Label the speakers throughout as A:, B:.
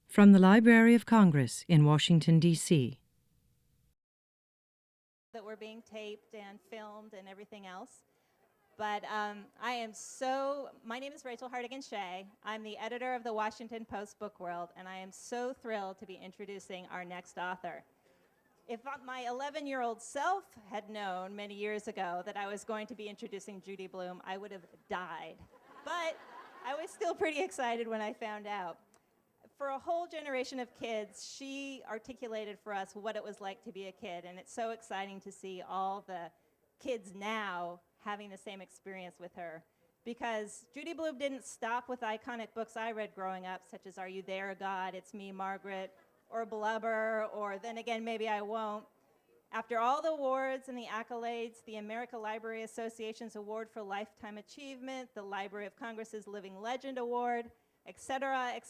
A: From the Library of Congress in Washington, D.C.
B: That we're being taped and filmed and everything else. But my name is Rachel Hartigan Shea. I'm the editor of the Washington Post Book World, and I am so thrilled to be introducing our next author. If my 11-year-old self had known many years ago that I was going to be introducing Judy Blume, I would have died. But I was still pretty excited when I found out. For a whole generation of kids, she articulated for us what it was like to be a kid, and it's so exciting to see all the kids now having the same experience with her. Because Judy Blume didn't stop with iconic books I read growing up, such as Are You There, God? It's Me, Margaret, or Blubber, or Then Again, Maybe I Won't. After all the awards and the accolades, the American Library Association's Award for Lifetime Achievement, the Library of Congress's Living Legend Award, etc.,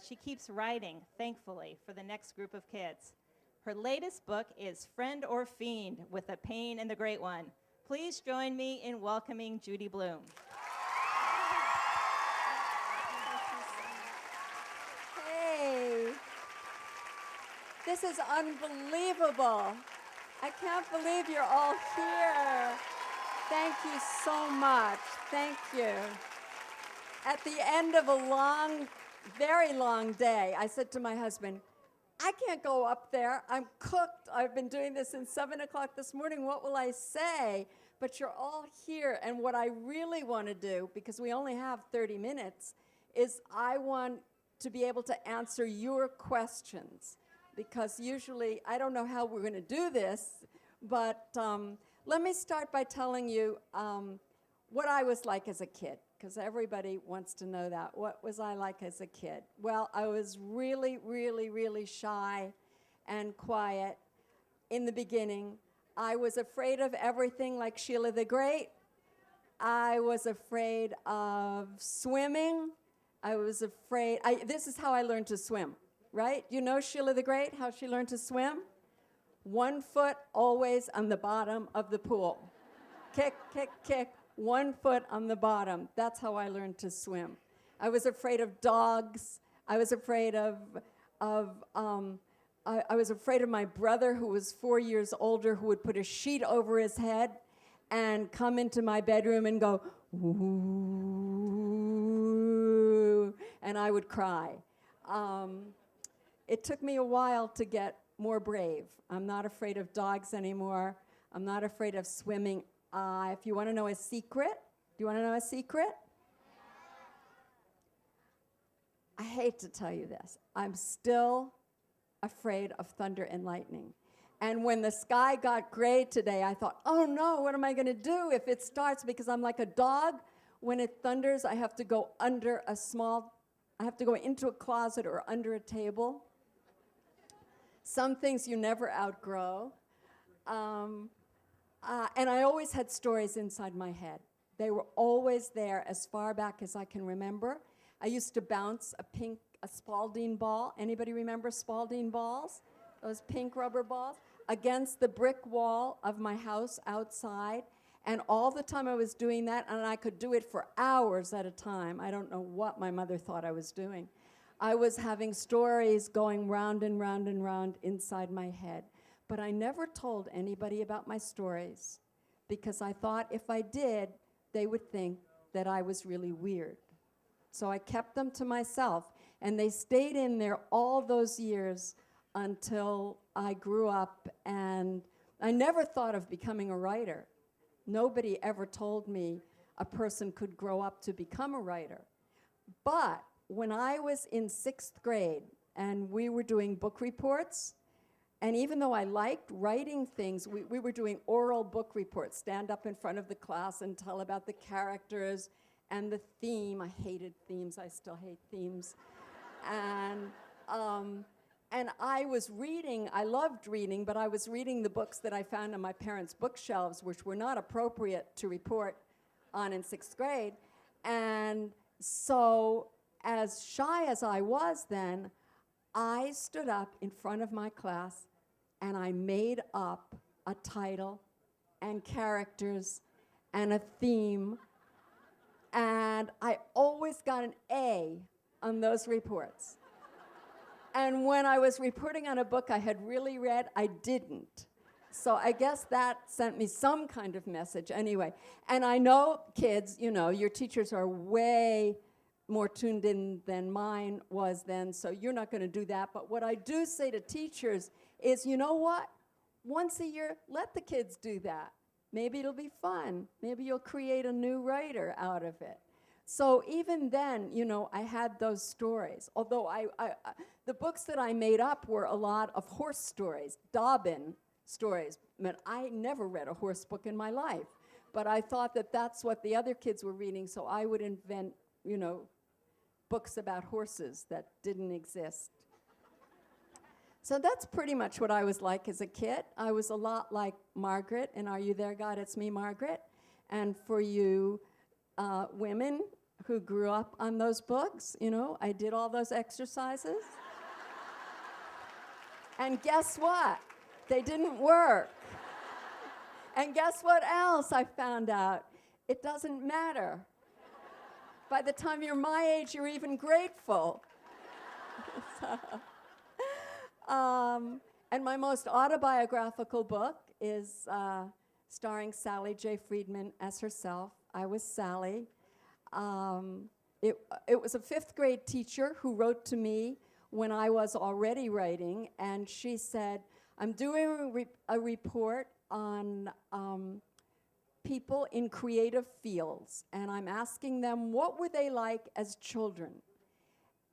B: she keeps writing, thankfully, for the next group of kids. Her latest book is Friend or Fiend, with a Pain and the Great One. Please join me in welcoming Judy Blume.
C: Hey, this is unbelievable. I can't believe you're all here. Thank you so much. Thank you. At the end of a long, very long day, I said to my husband, I can't go up there. I'm cooked. I've been doing this since 7 o'clock this morning. What will I say? But you're all here. And what I really want to do, because we only have 30 minutes, is I want to be able to answer your questions. Because usually, I don't know how we're going to do this, but let me start by telling you what I was like as a kid, because everybody wants to know that. What was I like as a kid? Well, I was really, really, really shy and quiet in the beginning. I was afraid of everything, like Sheila the Great. I was afraid of swimming. I was afraid, this is how I learned to swim, right? You know Sheila the Great, how she learned to swim? 1 foot always on the bottom of the pool. Kick, kick, kick. 1 foot on the bottom. That's how I learned to swim. I was afraid of dogs. I was afraid of I was afraid of my brother, who was 4 years older, who would put a sheet over his head and come into my bedroom and go, ooh, and I would cry. It took me a while to get more brave. I'm not afraid of dogs anymore. I'm not afraid of swimming. If you want to know a secret, do you want to know a secret? I hate to tell you this. I'm still afraid of thunder and lightning. And when the sky got gray today, I thought, oh no, what am I going to do if it starts? Because I'm like a dog. When it thunders, I have to go into a closet or under a table. Some things you never outgrow. And I always had stories inside my head. They were always there as far back as I can remember. I used to bounce a Spalding ball. Anybody remember Spalding balls? Those pink rubber balls? Against the brick wall of my house outside. And all the time I was doing that, and I could do it for hours at a time. I don't know what my mother thought I was doing. I was having stories going round and round and round inside my head. But I never told anybody about my stories because I thought if I did, they would think that I was really weird. So I kept them to myself, and they stayed in there all those years until I grew up, and I never thought of becoming a writer. Nobody ever told me a person could grow up to become a writer. But when I was in 6th grade and we were doing book reports, and even though I liked writing things, we were doing oral book reports, stand up in front of the class and tell about the characters and the theme. I hated themes. I still hate themes. And I was reading. I loved reading, but I was reading the books that I found on my parents' bookshelves, which were not appropriate to report on in 6th grade. And so, as shy as I was then, I stood up in front of my class and I made up a title and characters and a theme, and I always got an A on those reports. And when I was reporting on a book I had really read, I didn't. So I guess that sent me some kind of message anyway. And I know kids, you know, your teachers are way more tuned in than mine was then, so you're not going to do that. But what I do say to teachers is, you know what? Once a year, let the kids do that. Maybe it'll be fun. Maybe you'll create a new writer out of it. So even then, you know, I had those stories. Although the books that I made up were a lot of horse stories, Dobbin stories. I mean, I never read a horse book in my life. But I thought that that's what the other kids were reading, so I would invent, you know, books about horses that didn't exist. So that's pretty much what I was like as a kid. I was a lot like Margaret in Are You There, God? It's Me, Margaret. And for you women who grew up on those books, you know, I did all those exercises. And guess what? They didn't work. And guess what else I found out? It doesn't matter. By the time you're my age, you're even grateful. And my most autobiographical book is starring Sally J. Friedman as herself. I was Sally. It was a fifth grade teacher who wrote to me when I was already writing, and she said, I'm doing a report on people in creative fields, and I'm asking them what were they like as children.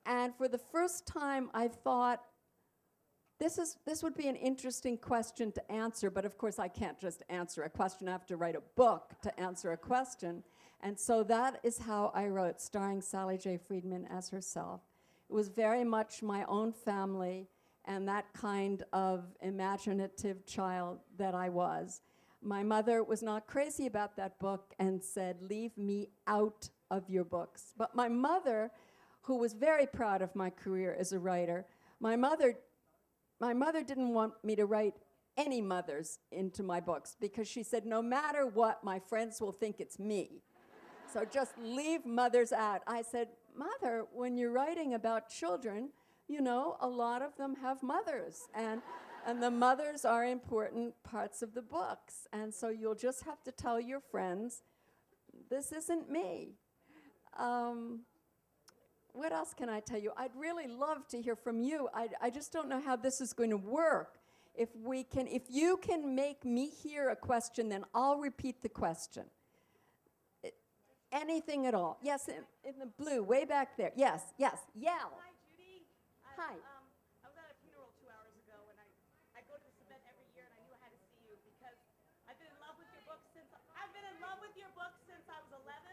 C: And for the first time, I thought, this would be an interesting question to answer, but of course I can't just answer a question. I have to write a book to answer a question. And so that is how I wrote, starring Sally J. Friedman as herself. It was very much my own family and that kind of imaginative child that I was. My mother was not crazy about that book and said, leave me out of your books. But my mother, who was very proud of my career as a writer, my mother didn't want me to write any mothers into my books because she said, no matter what, my friends will think it's me. So just leave mothers out. I said, Mother, when you're writing about children, you know, a lot of them have mothers. And the mothers are important parts of the books. And so you'll just have to tell your friends, this isn't me. What else can I tell you? I'd really love to hear from you. I just don't know how this is going to work. If you can make me hear a question, then I'll repeat the question. Anything at all. Yes, in the blue, way back there. Yes, yell.
D: Hi, Judy.
C: Hi.
D: I was at a funeral 2 hours ago, and I go to this event every year, and I knew I had to see you because I've been in love with your book since I was 11.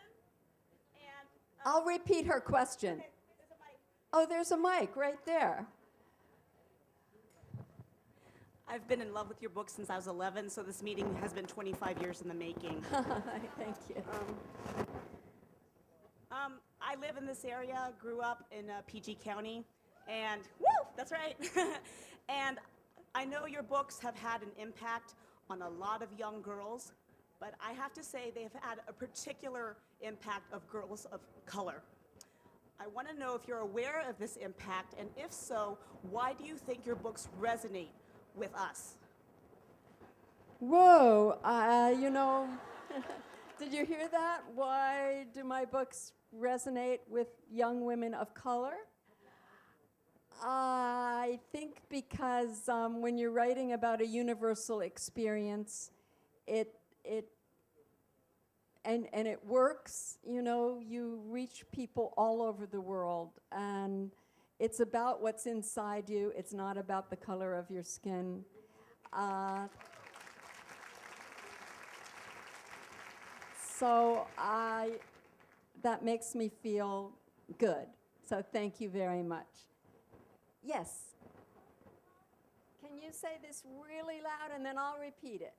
D: And
C: I'll repeat her question.
D: okay, there's a mic.
C: Oh, there's a mic right there.
D: I've been in love with your book since I was 11, so this meeting has been 25 years in the making.
C: Thank you.
D: I live in this area, grew up in PG County, and woo, that's right. And I know your books have had an impact on a lot of young girls, but I have to say they have had a particular impact of girls of color. I want to know if you're aware of this impact, and if so, why do you think your books resonate with us?
C: Whoa, you know, did you hear that? Why do my books resonate with young women of color? I think because when you're writing about a universal experience, it works. You know, you reach people all over the world, and it's about what's inside you. It's not about the color of your skin. So that makes me feel good. So thank you very much. Yes. Can you say this really loud and then I'll repeat it?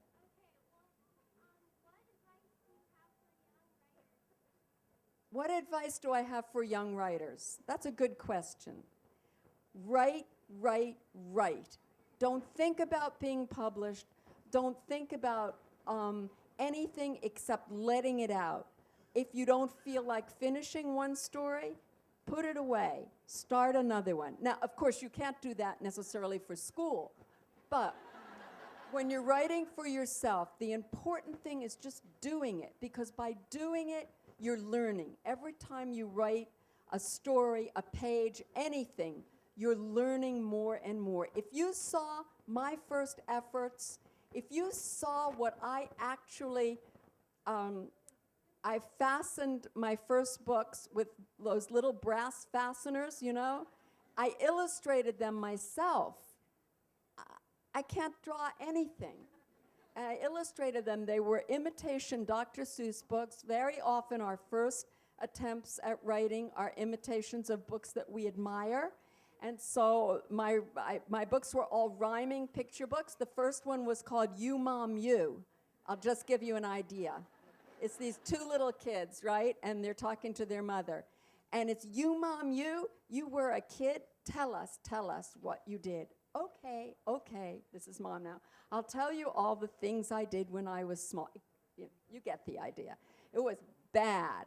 C: What advice do I have for young writers? That's a good question. Write, write, write. Don't think about being published. Don't think about anything except letting it out. If you don't feel like finishing one story, put it away, start another one. Now, of course, you can't do that necessarily for school, but when you're writing for yourself, the important thing is just doing it, because by doing it, you're learning. Every time you write a story, a page, anything, you're learning more and more. If you saw my first efforts, if you saw what I actually, I fastened my first books with those little brass fasteners, you know? I illustrated them myself. I can't draw anything. And I illustrated them. They were imitation Dr. Seuss books. Very often our first attempts at writing are imitations of books that we admire. And so my books were all rhyming picture books. The first one was called You Mom You. I'll just give you an idea. It's these two little kids, right? And they're talking to their mother. And it's you mom you were a kid, tell us what you did. Okay, this is mom now. I'll tell you all the things I did when I was small. You get the idea. It was bad.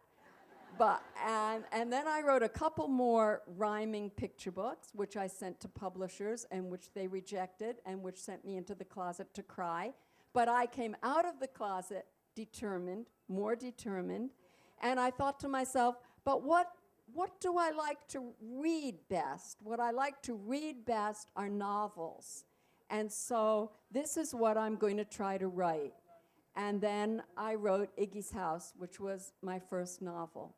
C: But, and then I wrote a couple more rhyming picture books, which I sent to publishers and which they rejected and which sent me into the closet to cry. But I came out of the closet determined, more determined, and I thought to myself, but what do I like to read best? What I like to read best are novels. And so this is what I'm going to try to write. And then I wrote Iggy's House, which was my first novel.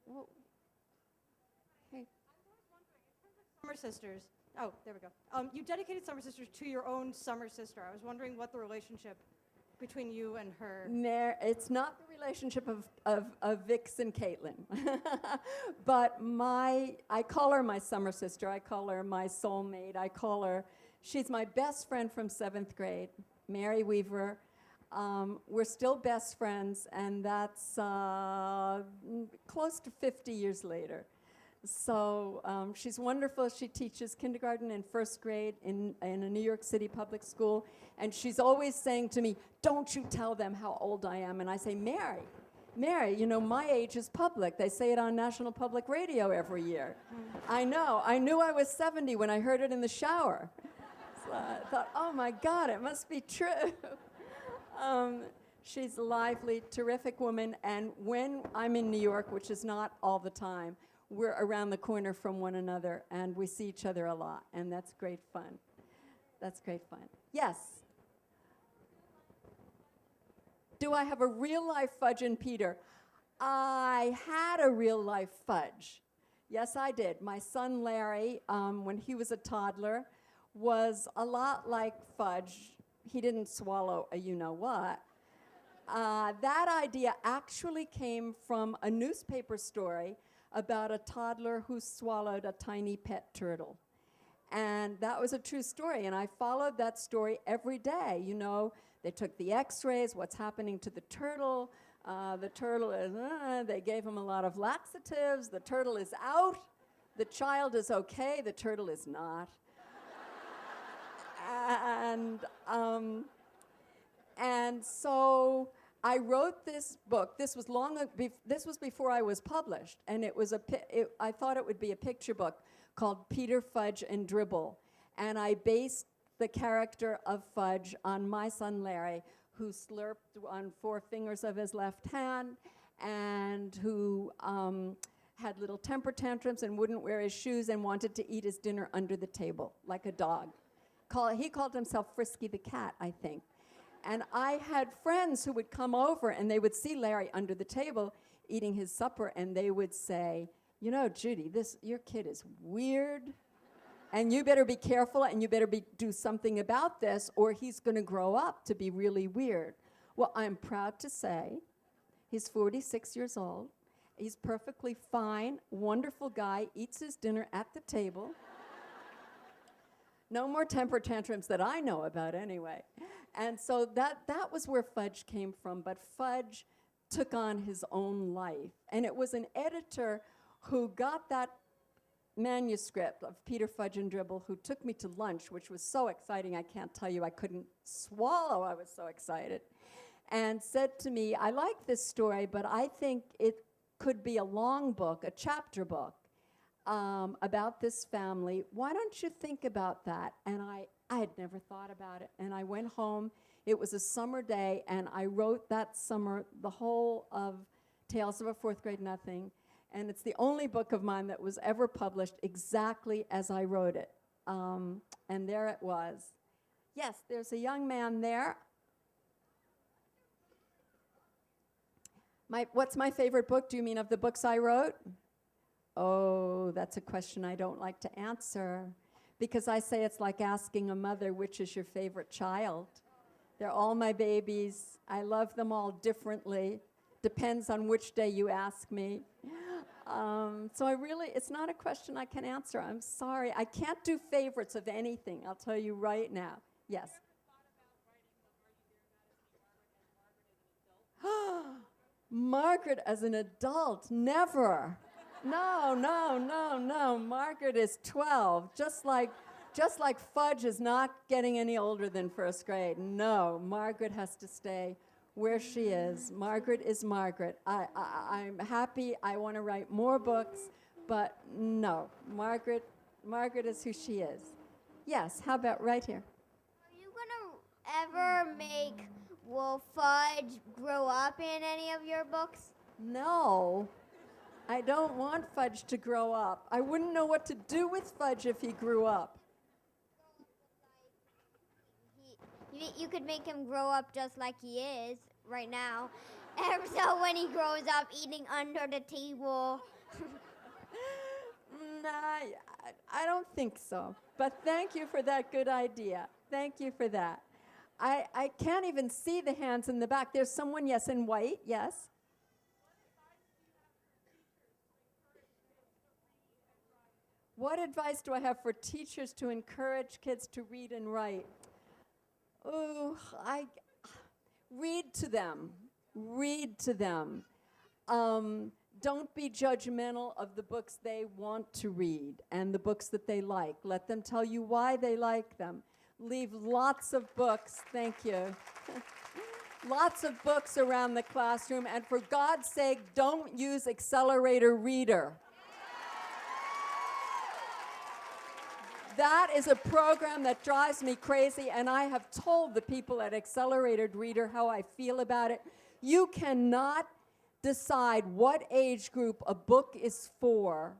C: Well, hey.
E: Summer Sisters. Oh, there we go. You dedicated Summer Sisters to your own summer sister. I was wondering what the relationship between you and her.
C: It's not the relationship of Vix and Caitlin, but I call her my summer sister. I call her my soulmate. She's my best friend from 7th grade, Mary Weaver. We're still best friends, and that's close to 50 years later. So she's wonderful. She teaches kindergarten and first grade in a New York City public school, and she's always saying to me, don't you tell them how old I am. And I say, Mary, you know, my age is public. They say it on National Public Radio every year. I know. I knew I was 70 when I heard it in the shower. So I thought, oh my God, it must be true. She's a lively, terrific woman, and when I'm in New York, which is not all the time, we're around the corner from one another, and we see each other a lot, and that's great fun. That's great fun. Yes? Do I have a real-life Fudge and Peter? I had a real-life Fudge. Yes, I did. My son Larry, when he was a toddler, was a lot like Fudge. He didn't swallow a you-know-what. That idea actually came from a newspaper story about a toddler who swallowed a tiny pet turtle. And that was a true story, and I followed that story every day. You know, they took the x-rays, what's happening to the turtle. The turtle is, they gave him a lot of laxatives. The turtle is out. The child is okay. The turtle is not. And so I wrote this book. This was this was before I was published, and I thought it would be a picture book called Peter, Fudge, and Dribble. And I based the character of Fudge on my son Larry, who slurped on 4 fingers of his left hand, and who had little temper tantrums and wouldn't wear his shoes and wanted to eat his dinner under the table, like a dog. He called himself Frisky the cat, I think. And I had friends who would come over, and they would see Larry under the table eating his supper, and they would say, you know, Judy, your kid is weird, and you better be careful, and you better do something about this, or he's going to grow up to be really weird. Well, I'm proud to say he's 46 years old. He's perfectly fine, wonderful guy, eats his dinner at the table. No more temper tantrums that I know about anyway. And so that was where Fudge came from, but Fudge took on his own life. And it was an editor who got that manuscript of Peter, Fudge, and Dribble, who took me to lunch, which was so exciting, I can't tell you, I couldn't swallow, I was so excited, and said to me, I like this story, but I think could be a long book, a chapter book, about this family. Why don't you think about that? And I had never thought about it. And I went home. It was a summer day, and I wrote that summer the whole of Tales of a Fourth Grade Nothing. And it's the only book of mine that was ever published exactly as I wrote it. And there it was. Yes, there's a young man there. What's my favorite book? Do you mean of the books I wrote? Oh, that's a question I don't like to answer, because I say it's like asking a mother, which is your favorite child? They're all my babies. I love them all differently. Depends on which day you ask me. So it's not a question I can answer. I'm sorry. I can't do favorites of anything. I'll tell you right now. Yes. Margaret as an adult, never. No. Margaret is 12, just like Fudge is not getting any older than first grade. No, Margaret has to stay where she is. Margaret is Margaret. I'm happy. I want to write more books, but no, Margaret is who she is. Yes, how about right here?
F: Are you gonna ever make Will Fudge grow up in any of your books?
C: No, I don't want Fudge to grow up. I wouldn't know what to do with Fudge if he grew up.
F: You could make him grow up just like he is right now. And so when he grows up eating under the table.
C: Nah, I don't think so. But thank you for that good idea. Thank you for that. I can't even see the hands in the back. There's someone, yes, in white, yes. What advice do I have for teachers to encourage kids to read and write? Oh, read to them. Read to them. Don't be judgmental of the books they want to read and the books that they like. Let them tell you why they like them. Leave lots of books, thank you. Lots of books around the classroom, and for God's sake, don't use Accelerator Reader. That is a program that drives me crazy, and I have told the people at Accelerated Reader how I feel about it. You cannot decide what age group a book is for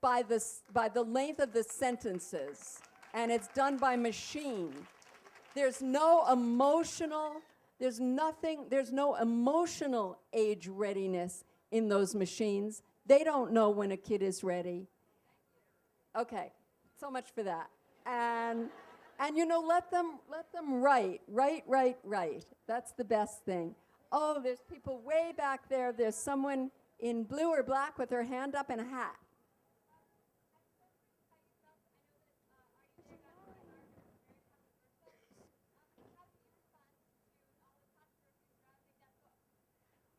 C: by the length of the sentences, and it's done by machine. There's no emotional age readiness in those machines. They don't know when a kid is ready. Okay. So much for that. And let them write. That's the best thing. Oh, there's people way back there. There's someone in blue or black with her hand up and a hat.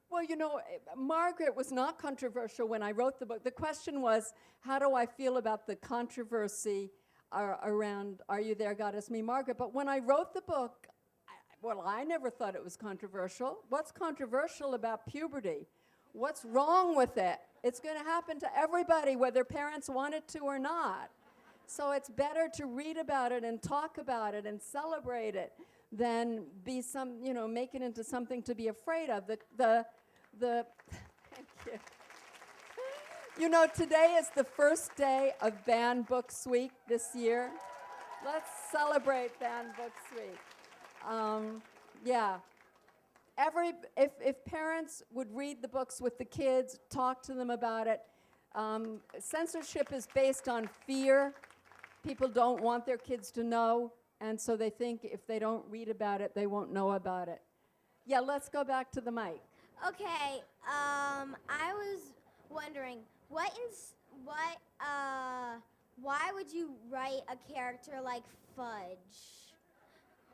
C: Well, Margaret was not controversial when I wrote the book. The question was, how do I feel about the controversy around Are You There, God Is Me, Margaret? But when I wrote the book, I never thought it was controversial. What's controversial about puberty? What's wrong with it? It's going to happen to everybody, whether parents want it to or not. So it's better to read about it and talk about it and celebrate it than make it into something to be afraid of. Thank you. Today is the first day of Banned Books Week this year. Let's celebrate Banned Books Week. If parents would read the books with the kids, talk to them about it. Censorship is based on fear. People don't want their kids to know, and so they think if they don't read about it, they won't know about it. Yeah, let's go back to the mic.
F: Okay, I was wondering, why would you write a character like Fudge?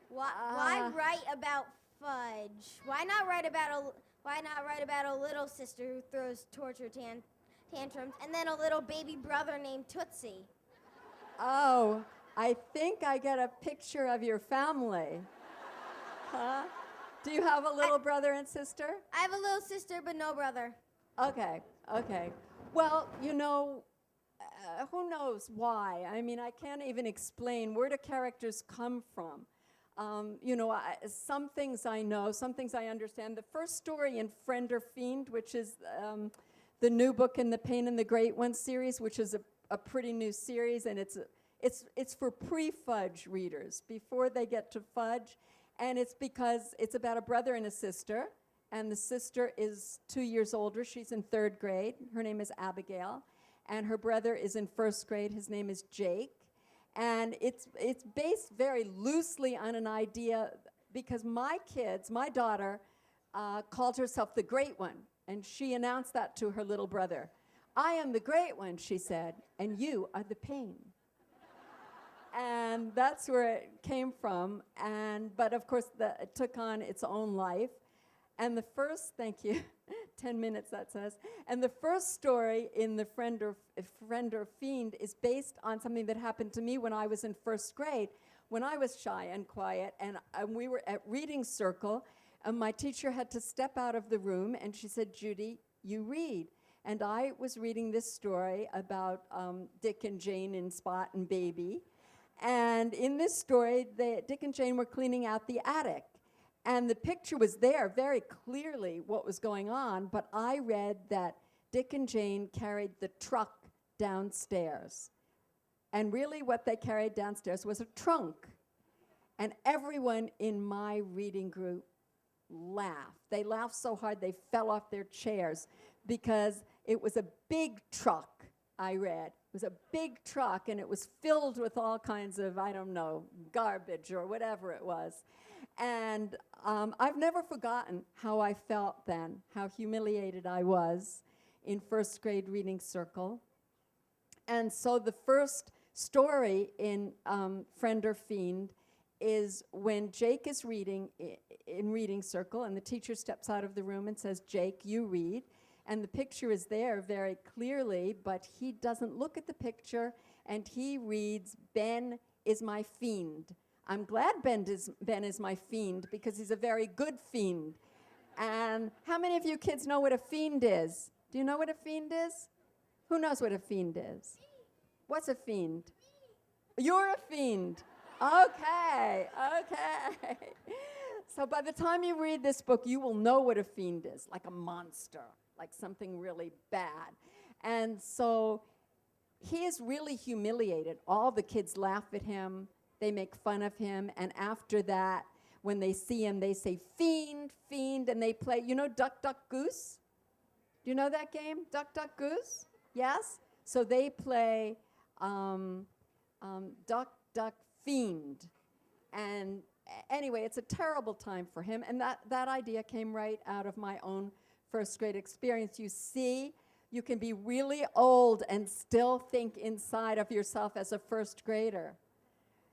F: Why write about Fudge? Why not write about a little sister who throws torture tantrums and then a little baby brother named Tootsie?
C: Oh, I think I get a picture of your family. Huh? Do you have a little brother and sister?
F: I have a little sister, but no brother.
C: Okay, okay. Well, who knows why? I mean, I can't even explain where do characters come from. Some things I know, some things I understand. The first story in Friend or Fiend, which is the new book in the Pain and the Great One series, which is a pretty new series, and it's for pre-Fudge readers, before they get to Fudge, and it's because it's about a brother and a sister, and the sister is 2 years older. She's in 3rd grade. Her name is Abigail, and her brother is in 1st grade. His name is Jake. And it's based very loosely on an idea, because my daughter called herself the Great One, and she announced that to her little brother. I am the Great One, she said, and you are the pain. And that's where it came from. But of course, it took on its own life. And the first, thank you, 10 minutes that says. And the first story in the Friend or Fiend is based on something that happened to me when I was in 1st grade, when I was shy and quiet, and we were at reading circle, and my teacher had to step out of the room, and she said, Judy, you read. And I was reading this story about Dick and Jane and Spot and Baby. And in this story, Dick and Jane were cleaning out the attic. And the picture was there very clearly what was going on, but I read that Dick and Jane carried the truck downstairs. And really what they carried downstairs was a trunk. And everyone in my reading group laughed. They laughed so hard they fell off their chairs, because it was a big truck, I read. It was a big truck, and it was filled with all kinds of, I don't know, garbage or whatever it was. And I've never forgotten how I felt then, how humiliated I was in 1st grade reading circle. And so the first story in Friend or Fiend is when Jake is reading in reading circle, and the teacher steps out of the room and says, Jake, you read. And the picture is there very clearly, but he doesn't look at the picture, and he reads, Ben is my fiend. I'm glad Ben is my fiend, because he's a very good fiend. And how many of you kids know what a fiend is? Do you know what a fiend is? Who knows what a fiend is? What's a fiend? You're a fiend. Okay. So by the time you read this book, you will know what a fiend is, like a monster, like something really bad. And so he is really humiliated. All the kids laugh at him. They make fun of him, and after that, when they see him, they say, fiend, fiend, and they play, Duck, Duck, Goose? Do you know that game, Duck, Duck, Goose? Yes? So they play Duck, Duck, Fiend. And anyway, it's a terrible time for him, and that idea came right out of my own 1st grade experience. You see, you can be really old and still think inside of yourself as a 1st grader.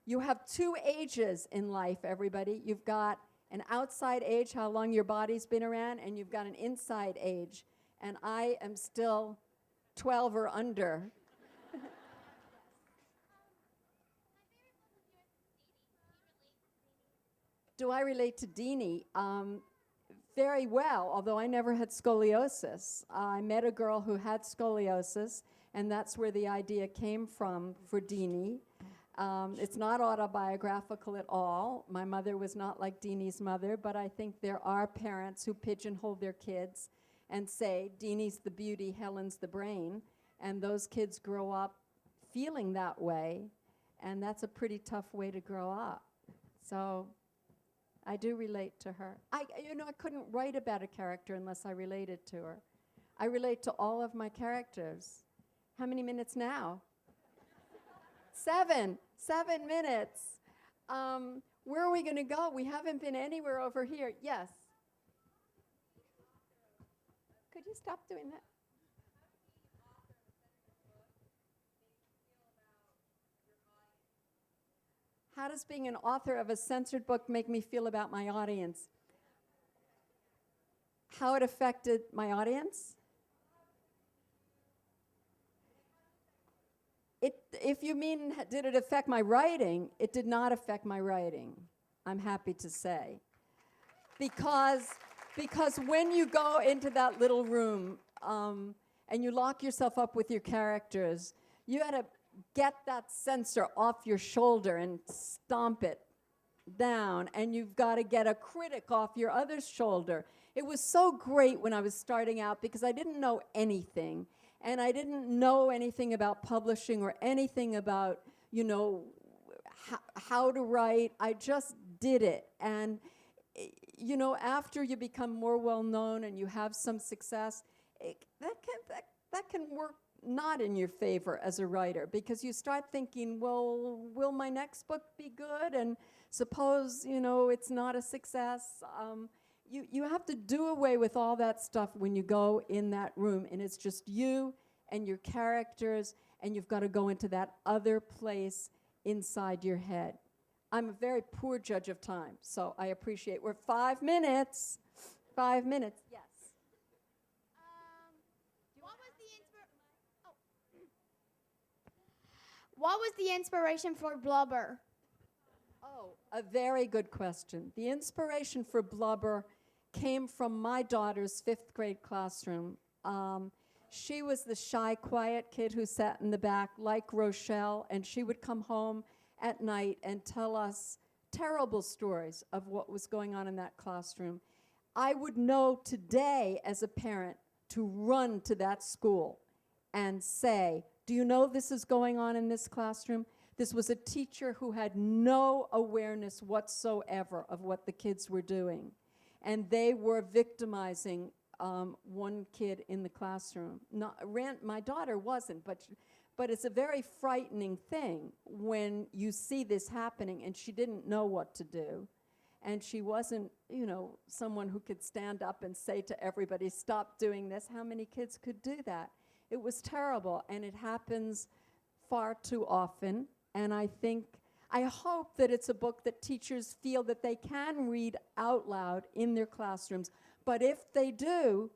C: You have 2 ages in life, everybody. You've got an outside age, how long your body's been around, and you've got an inside age. And I am still 12 or under. Do I relate to Deanie? Very well, although I never had scoliosis. I met a girl who had scoliosis, and that's where the idea came from for Deanie. It's not autobiographical at all. My mother was not like Deanie's mother, but I think there are parents who pigeonhole their kids and say, Deanie's the beauty, Helen's the brain, and those kids grow up feeling that way, and that's a pretty tough way to grow up. So I do relate to her. I couldn't write about a character unless I related to her. I relate to all of my characters. How many minutes now? 7 minutes. Where are we going to go? We haven't been anywhere over here. Yes. Could you stop doing that? How does being an author of a censored book make me feel about my audience? How it affected my audience? If you mean, did it affect my writing? It did not affect my writing, I'm happy to say. Because when you go into that little room and you lock yourself up with your characters, you had to get that censor off your shoulder and stomp it down, and you've got to get a critic off your other shoulder. It was so great when I was starting out because I didn't know anything, and I didn't know anything about publishing or anything about, you know, how to write. I just did it. And you know, after you become more well-known and you have some success, that can work not in your favor as a writer, because you start thinking, well, will my next book be good? And suppose, you know, it's not a success. You have to do away with all that stuff when you go in that room, and it's just you and your characters, and you've got to go into that other place inside your head. I'm a very poor judge of time, so I appreciate. We're 5 minutes. 5 minutes. Yes.
G: What was the inspiration for Blubber?
C: Oh, a very good question. The inspiration for Blubber came from my daughter's 5th grade classroom. She was the shy, quiet kid who sat in the back like Rochelle, and she would come home at night and tell us terrible stories of what was going on in that classroom. I would know today as a parent to run to that school and say, do you know this is going on in this classroom? This was a teacher who had no awareness whatsoever of what the kids were doing. And they were victimizing one kid in the classroom. My daughter wasn't, but it's a very frightening thing when you see this happening, and she didn't know what to do. And she wasn't, you know, someone who could stand up and say to everybody, stop doing this. How many kids could do that? It was terrible, and it happens far too often. And I hope that it's a book that teachers feel that they can read out loud in their classrooms. But if they do,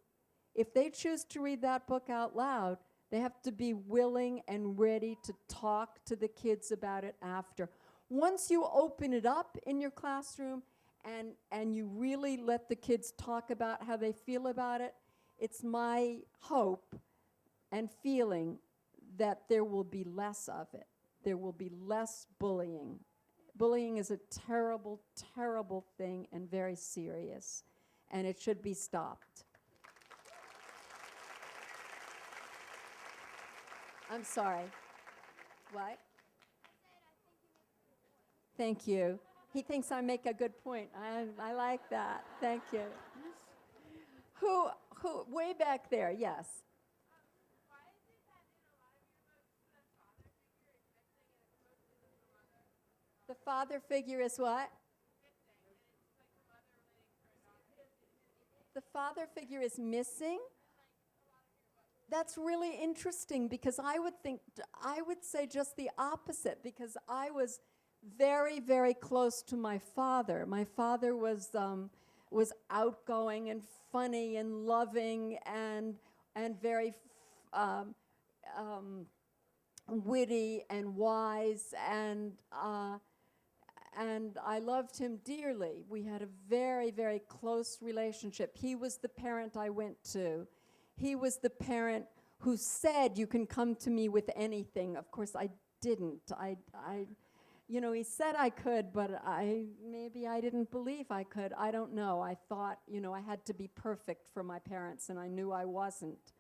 C: if they choose to read that book out loud, they have to be willing and ready to talk to the kids about it after. Once you open it up in your classroom and you really let the kids talk about how they feel about it, it's my hope and feeling that there will be less of it. There will be less bullying. Bullying is a terrible, terrible thing and very serious, and it should be stopped. I'm sorry. What? Thank you. He thinks I make a good point. I like that. Thank you. Who, way back there, yes. The father figure is what? The father figure is missing? That's really interesting, because I would say just the opposite, because I was very, very close to my father. My father was outgoing and funny and loving and very witty and wise, and I loved him dearly. We had a very, very close relationship. He was the parent I went to. He was the parent who said, you can come to me with anything. Of course, I didn't. You know, he said I could, but maybe I didn't believe I could. I don't know. I thought, you know, I had to be perfect for my parents, and I knew I wasn't.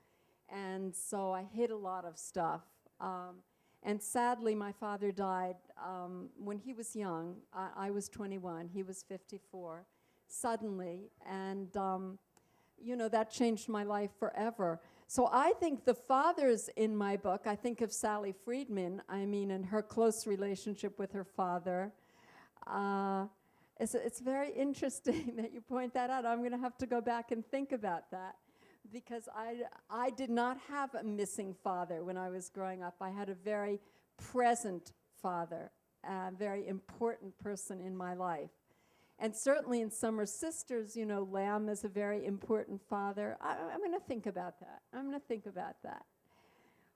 C: And so I hid a lot of stuff. And sadly, my father died when he was young. I was 21. He was 54, suddenly. And you know, that changed my life forever. So I think the fathers in my book, I think of Sally Friedman, I mean, and her close relationship with her father. It's very interesting that you point that out. I'm going to have to go back and think about that, because I did not have a missing father when I was growing up. I had a very present father, a very important person in my life. And certainly in Summer Sisters, you know, Lamb is a very important father. I'm going to think about that. I'm going to think about that.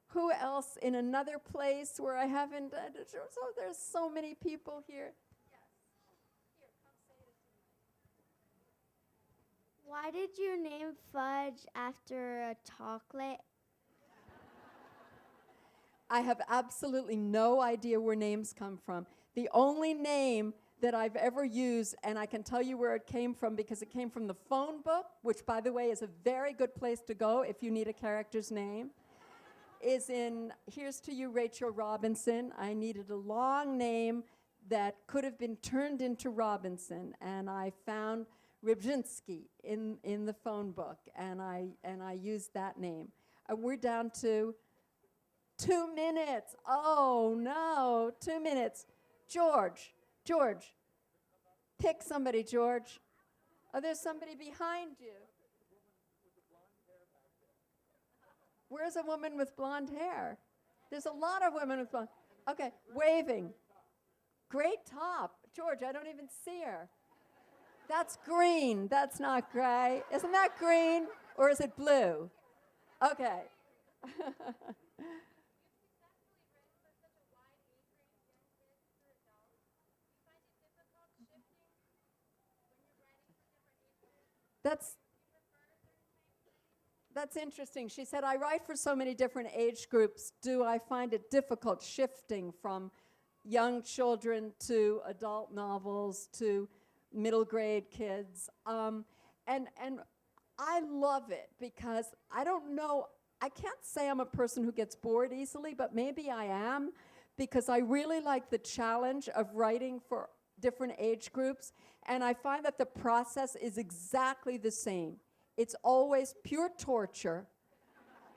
C: Who else in another place where I haven't? So there's so many people here.
G: Why did you name fudge after a chocolate?
C: I have absolutely no idea where names come from. The only name that I've ever used, and I can tell you where it came from because it came from the phone book, which, by the way, is a very good place to go if you need a character's name, is in Here's to You, Rachel Robinson. I needed a long name that could have been turned into Robinson, and I found Rybczynski in the phone book, and I used that name. We're down to 2 minutes. Oh, no, 2 minutes. George, pick somebody, George. Oh, there's somebody behind you. Where's a woman with blonde hair? There's a lot of women with blonde. Okay, waving. Great top. George, I don't even see her. That's green. That's not gray. Isn't that green? Or is it blue? Okay. That's interesting. She said, I write for so many different age groups. Do I find it difficult shifting from young children to adult novels to middle grade kids? And I love it because I don't know, I can't say I'm a person who gets bored easily, but maybe I am because I really like the challenge of writing for different age groups. And I find that the process is exactly the same. It's always pure torture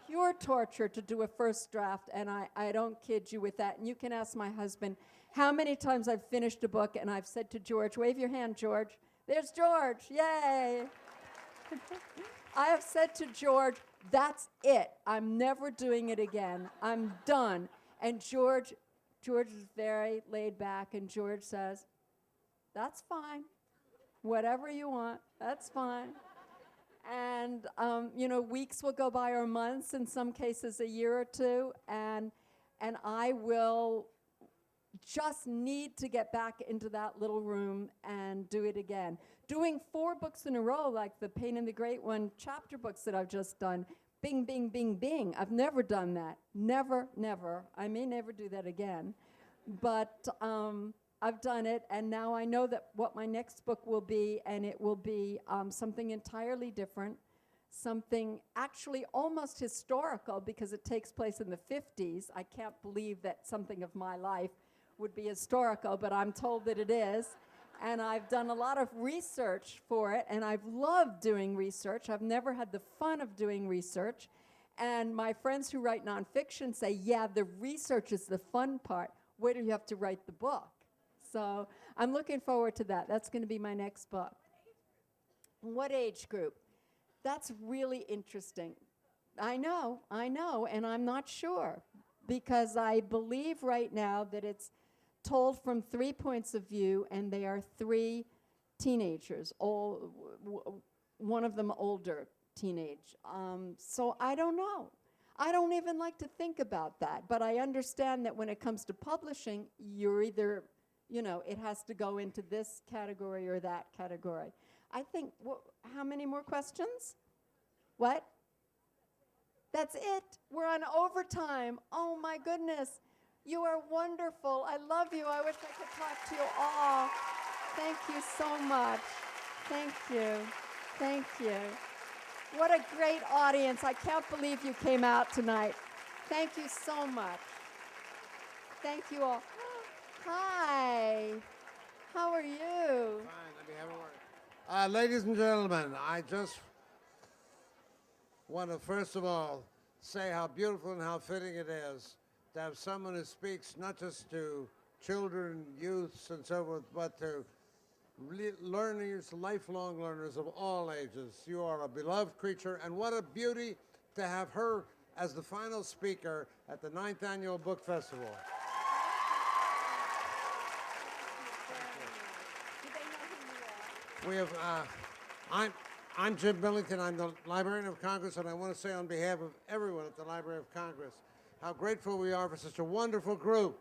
C: to do a first draft, and I don't kid you with that. And you can ask my husband how many times I've finished a book and I've said to George, wave your hand, George. There's George, yay. I have said to George, that's it. I'm never doing it again. I'm done. And George is very laid back, and George says, that's fine. Whatever you want, that's fine. And, weeks will go by or months, in some cases a year or two, and I will just need to get back into that little room and do it again. Doing 4 books in a row, like the Pain and the Great One chapter books that I've just done, bing, bing, bing, bing. I've never done that. Never, never. I may never do that again. But I've done it, and now I know that what my next book will be, and it will be something entirely different, something actually almost historical because it takes place in the 50s. I can't believe that something of my life would be historical, but I'm told that it is. And I've done a lot of research for it, and I've loved doing research. I've never had the fun of doing research. And my friends who write nonfiction say, yeah, the research is the fun part. Where do you have to write the book? So I'm looking forward to that. That's going to be my next book. What age group? That's really interesting. I know, and I'm not sure because I believe right now that it's told from 3 points of view, and they are 3 teenagers, one of them older teenage. So I don't know. I don't even like to think about that, but I understand that when it comes to publishing, you're either it has to go into this category or that category. I think, how many more questions? What? That's it. We're on overtime. Oh, my goodness. You are wonderful. I love you. I wish I could talk to you all. Thank you so much. Thank you. Thank you. What a great audience. I can't believe you came out tonight. Thank you so much. Thank you all. Hi. How are you?
H: Fine, let me have a word. Ladies and gentlemen, I just want to first of all say how beautiful and how fitting it is to have someone who speaks not just to children, youths, and so forth, but to learners, lifelong learners of all ages. You are a beloved creature, and what a beauty to have her as the final speaker at the 9th Annual Book Festival. We have, I'm Jim Billington. I'm the Librarian of Congress, and I want to say on behalf of everyone at the Library of Congress how grateful we are for such a wonderful group.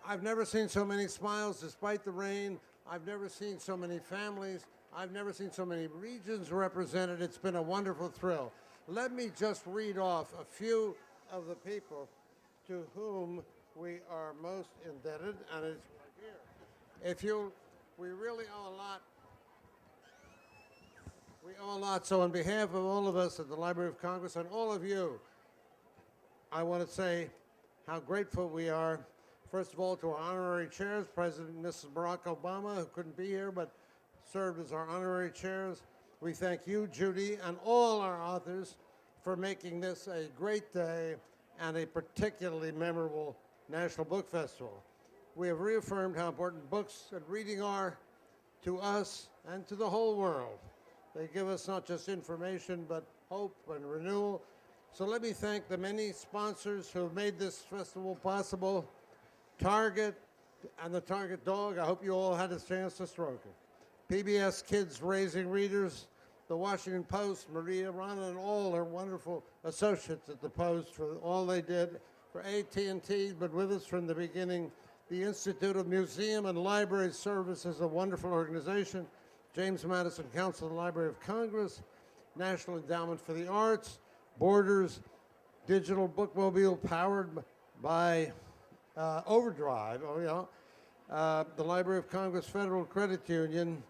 H: I've never seen so many smiles despite the rain. I've never seen so many families. I've never seen so many regions represented. It's been a wonderful thrill. Let me just read off a few of the people to whom we are most indebted, and it's right here. We really owe a lot. We owe a lot. So on behalf of all of us at the Library of Congress and all of you, I want to say how grateful we are, first of all, to our honorary chairs, President and Mrs. Barack Obama, who couldn't be here but served as our honorary chairs. We thank you, Judy, and all our authors for making this a great day and a particularly memorable National Book Festival. We have reaffirmed how important books and reading are to us and to the whole world. They give us not just information, but hope and renewal. So let me thank the many sponsors who have made this festival possible. Target and the Target dog, I hope you all had a chance to stroke it. PBS Kids Raising Readers, the Washington Post, Maria Rana, and all their wonderful associates at the Post for all they did. For AT&T, but with us from the beginning, the Institute of Museum and Library Services, a wonderful organization. James Madison Council of the Library of Congress, National Endowment for the Arts, Borders, Digital Bookmobile powered by Overdrive, the Library of Congress Federal Credit Union.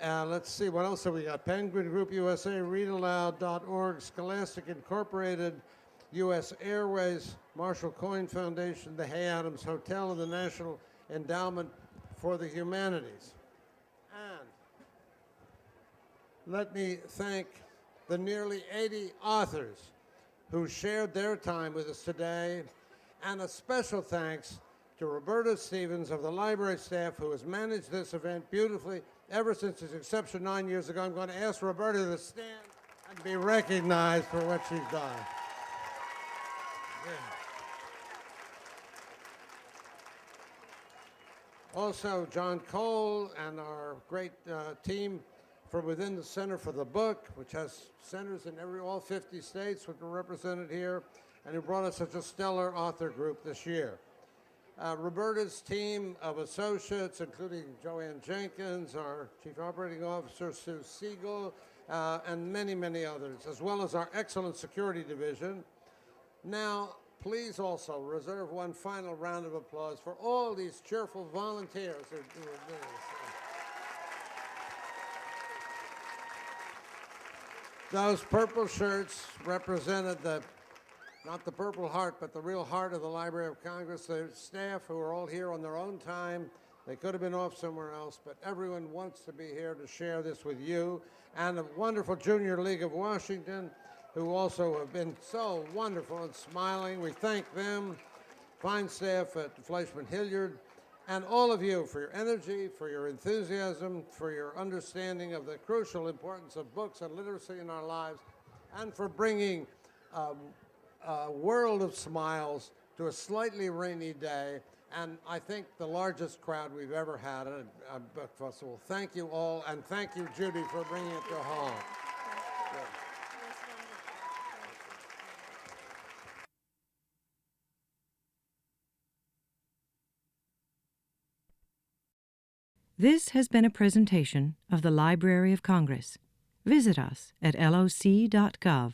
H: Let's see, what else have we got? Penguin Group USA, ReadAloud.org, Scholastic Incorporated, U.S. Airways, Marshall Coyne Foundation, the Hay Adams Hotel, and the National Endowment for the Humanities. And let me thank the nearly 80 authors who shared their time with us today, and a special thanks to Roberta Stevens of the library staff, who has managed this event beautifully ever since its inception 9 years ago. I'm going to ask Roberta to stand and be recognized for what she's done. Also, John Cole and our great team from within the Center for the Book, which has centers in all 50 states, which are represented here, and who brought us such a stellar author group this year. Roberta's team of associates, including Joanne Jenkins, our Chief Operating Officer, Sue Siegel, and many, many others, as well as our excellent security division. Now, please also reserve one final round of applause for all these cheerful volunteers who do this. Those purple shirts represented not the Purple Heart, but the real heart of the Library of Congress. The staff who are all here on their own time. They could have been off somewhere else, but everyone wants to be here to share this with you. And the wonderful Junior League of Washington, who also have been so wonderful and smiling. We thank them, fine staff at Fleischman Hilliard, and all of you for your energy, for your enthusiasm, for your understanding of the crucial importance of books and literacy in our lives, and for bringing a world of smiles to a slightly rainy day, and I think the largest crowd we've ever had at a book festival. Thank you all, and thank you, Judy, for bringing it to home.
A: This has been a presentation of the Library of Congress. Visit us at loc.gov.